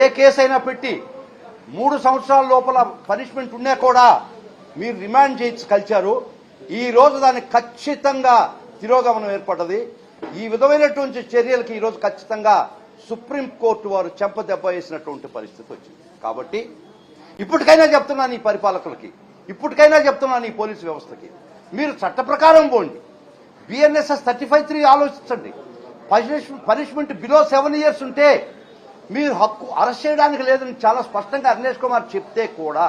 ఏ case అయినా పెట్టి 3 సంవత్సరాల లోపల పనిష్మెంట్ ఉన్నా కూడా మీరు రిమాండ్ చేయించి కలిచారు. ఈ రోజు దానికి ఖచ్చితంగా తిరోగమనం ఏర్పడ్డది. ఈ విధమైనటువంటి చర్యలకి ఈరోజు ఖచ్చితంగా సుప్రీంకోర్టు వారు చెంపదెబ్బ వేసినటువంటి పరిస్థితి వచ్చింది. కాబట్టి ఇప్పటికైనా చెప్తున్నాను ఈ పరిపాలకులకి, ఇప్పటికైనా చెప్తున్నాను ఈ పోలీసు వ్యవస్థకి, మీరు చట్ట ప్రకారం పోండి. బిఎన్ఎస్ఎస్ 35(3) ఆలోచించండి. పనిష్మెంట్ బిలో 7 years ఉంటే మీరు హక్కు అరెస్ట్ చేయడానికి లేదని చాలా స్పష్టంగా అర్నేష్ కుమార్ చెప్తే కూడా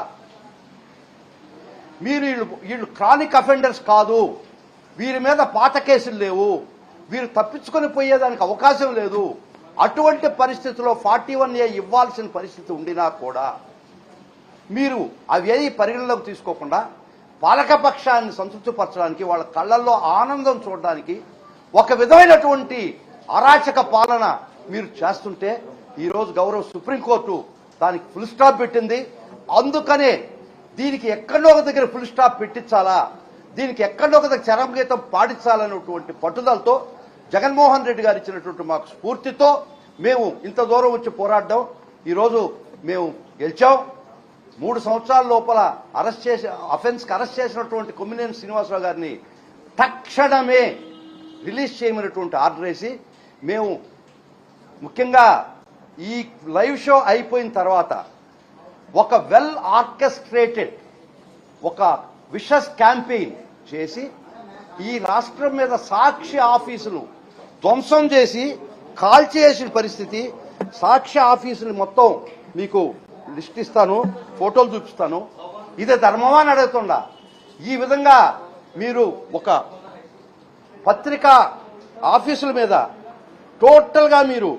మీరు వీళ్ళు క్రానిక్ అఫెండర్స్ కాదు, వీరి మీద పాత కేసులు లేవు, వీరు తప్పించుకొని పోయేదానికి అవకాశం లేదు, అటువంటి పరిస్థితిలో 41A ఇవ్వాల్సిన పరిస్థితి ఉండినా కూడా మీరు అవేవి పరిగణలోకి తీసుకోకుండా పాలకపక్షాన్ని సంతృప్తిపరచడానికి, వాళ్ళ కళ్ళల్లో ఆనందం చూడడానికి ఒక విధమైనటువంటి అరాచక పాలన మీరు చేస్తుంటే ఈరోజు గౌరవ సుప్రీంకోర్టు దానికి ఫుల్ స్టాప్ పెట్టింది. అందుకనే దీనికి ఎక్కడో ఒక దగ్గర ఫుల్ స్టాప్ పెట్టించాలా, దీనికి ఎక్కడో ఒక దగ్గర చరమగీతం పాటించాలనేటువంటి పట్టుదలతో జగన్మోహన్ రెడ్డి గారు ఇచ్చినటువంటి మాకు స్ఫూర్తితో మేము ఇంత దూరం వచ్చి పోరాడడం ఈరోజు మేము గెలిచాం. 3 సంవత్సరాల లోపల అఫెన్స్కి అరెస్ట్ చేసినటువంటి కొమ్మినేని శ్రీనివాసరావు గారిని తక్షణమే రిలీజ్ చేయమనేటువంటి ఆర్డర్ వేసి మేము ముఖ్యంగా ఈ లైవ్ షో అయిపోయిన తర్వాత ఒక వెల్ ఆర్కెస్ట్రేటెడ్ ఒక విషస్ క్యాంపెయిన్ చేసి ఈ రాష్ట్రం మీద సాక్షి ఆఫీసులు ధ్వంసం చేసి కాల్చేసిన పరిస్థితి. సాక్షి ఆఫీసులు మొత్తం మీకు లిస్ట్ ఇస్తాను, ఫోటోలు చూపిస్తాను. ఇదే ధర్మమా అని అడుగుతుండా. ఈ విధంగా మీరు ఒక పత్రికా ఆఫీసుల మీద టోటల్గా మీరు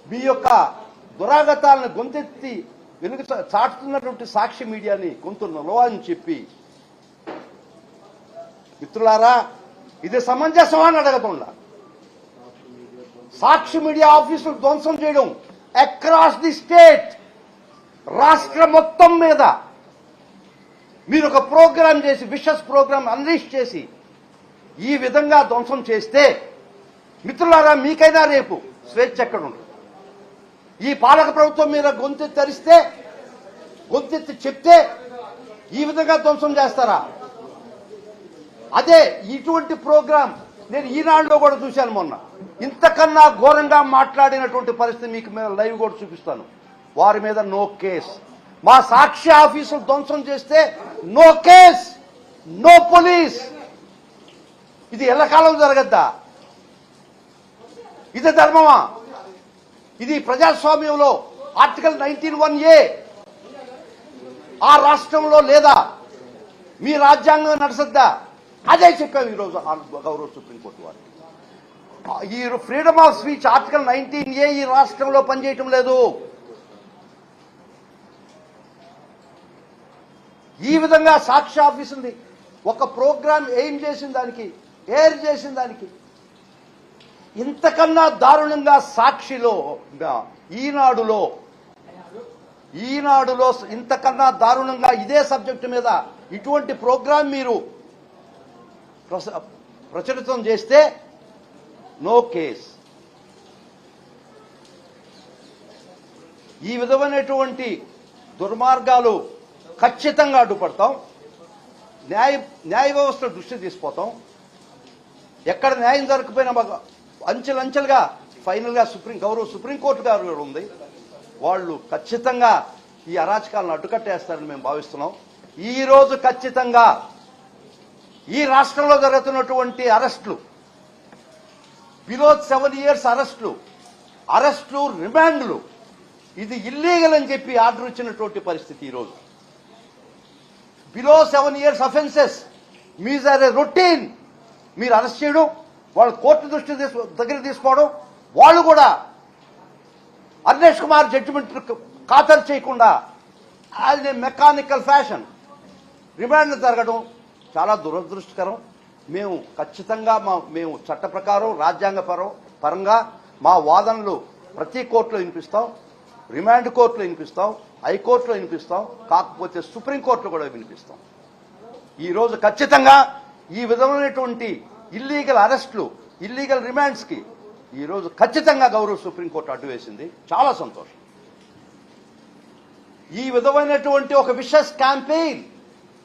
మీ యొక్క దురాగతాలను గొంతెత్తి వెనుక చాటుతున్నటువంటి సాక్షి మీడియాని గొంతున్నలో అని చెప్పి, మిత్రులారా ఇది సమంజసమా అని అడగకుండా సాక్షి మీడియా ఆఫీసులు ధ్వంసం చేయడం అక్రాస్ ది స్టేట్, రాష్ట్రం మొత్తం మీద మీరు ఒక ప్రోగ్రాం చేసి విషస్ ప్రోగ్రాం అన్లీష్ చేసి ఈ విధంగా ధ్వంసం చేస్తే మిత్రులారా మీకైనా రేపు స్వేచ్ఛ ఎక్కడ ఉంటుంది? ఈ పాలక ప్రభుత్వం మీద గొంతెత్తి అరిస్తే, గొంతెత్తి చెప్తే ఈ విధంగా ధ్వంసం చేస్తారా? అదే ఇటువంటి ప్రోగ్రాం నేను ఈనాడులో కూడా చూశాను మొన్న. ఇంతకన్నా ఘోరంగా మాట్లాడినటువంటి పరిస్థితి మీకు మీద లైవ్ కూడా చూపిస్తాను. వారి మీద నో కేస్. మా సాక్షి ఆఫీసులు ధ్వంసం చేస్తే నో కేస్, నో పోలీస్. ఇది ఎల్లకాలం జరగద్దా? ఇది ధర్మమా? ఇది ప్రజాస్వామ్యంలో ఆర్టికల్ 19(1)A ఆ రాష్ట్రంలో లేదా? మీ రాజ్యాంగం నడసద్దా? అదే చెప్పాము ఈరోజు గౌరవ సుప్రీంకోర్టు వారు. ఈ freedom of speech article 19(A ఈ రాష్ట్రంలో పనిచేయటం లేదు. ఈ విధంగా సాక్షి ఆఫీసుంది ఒక ప్రోగ్రాం ఎయిమ్ చేసిన దానికి, ఎయిర్ చేసిన దానికి ఇంతకన్నా దారుణంగా సాక్షిలో, ఈనాడులో ఇంతకన్నా దారుణంగా ఇదే సబ్జెక్టు మీద ఇటువంటి ప్రోగ్రాం మీరు ప్రచురితం చేస్తే నో కేస్. ఈ విధమైనటువంటి దుర్మార్గాలు ఖచ్చితంగా అడ్డుపడతాం. న్యాయ వ్యవస్థ దృష్టి తీసుకుపోతాం. ఎక్కడ న్యాయం జరగకపోయినా అంచెలంచెలుగా ఫైనల్గా గౌరవ సుప్రీంకోర్టు గారు ఉంది, వాళ్ళు ఖచ్చితంగా ఈ అరాచకాలను అడ్డుకట్టేస్తారని మేము భావిస్తున్నాం. ఈ రోజు ఖచ్చితంగా ఈ రాష్ట్రంలో జరుగుతున్నటువంటి అరెస్టులు, బిలో 7 years అరెస్టులు, రిమాండ్లు, ఇది ఇల్లీగల్ అని చెప్పి ఆర్డర్ ఇచ్చినటువంటి పరిస్థితి. ఈరోజు బిలో 7 years అఫెన్సెస్ మీజ్ ఆర్ ఏ రొటీన్. మీరు అరెస్ట్ చేయడం, వాళ్ళు కోర్టు దృష్టి దగ్గర తీసుకోవడం, వాళ్ళు కూడా అర్నేష్ కుమార్ జడ్జిమెంట్ ఖాతరు చేయకుండా అది మెకానికల్ ఫ్యాషన్ రిమాండ్ జరగడం చాలా దురదృష్టకరం. మేము ఖచ్చితంగా మేము చట్ట ప్రకారం రాజ్యాంగ పరంగా మా వాదనలు ప్రతి కోర్టులో వినిపిస్తాం, రిమాండ్ కోర్టులో వినిపిస్తాం, హైకోర్టులో వినిపిస్తాం, కాకపోతే సుప్రీంకోర్టులో కూడా వినిపిస్తాం. ఈరోజు ఖచ్చితంగా ఈ విధమైనటువంటి ఇల్లీగల్ అరెస్టులు, ఇల్లీగల్ రిమాండ్స్కి ఈరోజు ఖచ్చితంగా గౌరవ సుప్రీంకోర్టు అడ్డు వేసింది. చాలా సంతోషం. ఈ విధమైనటువంటి ఒక విషస్ క్యాంపెయిన్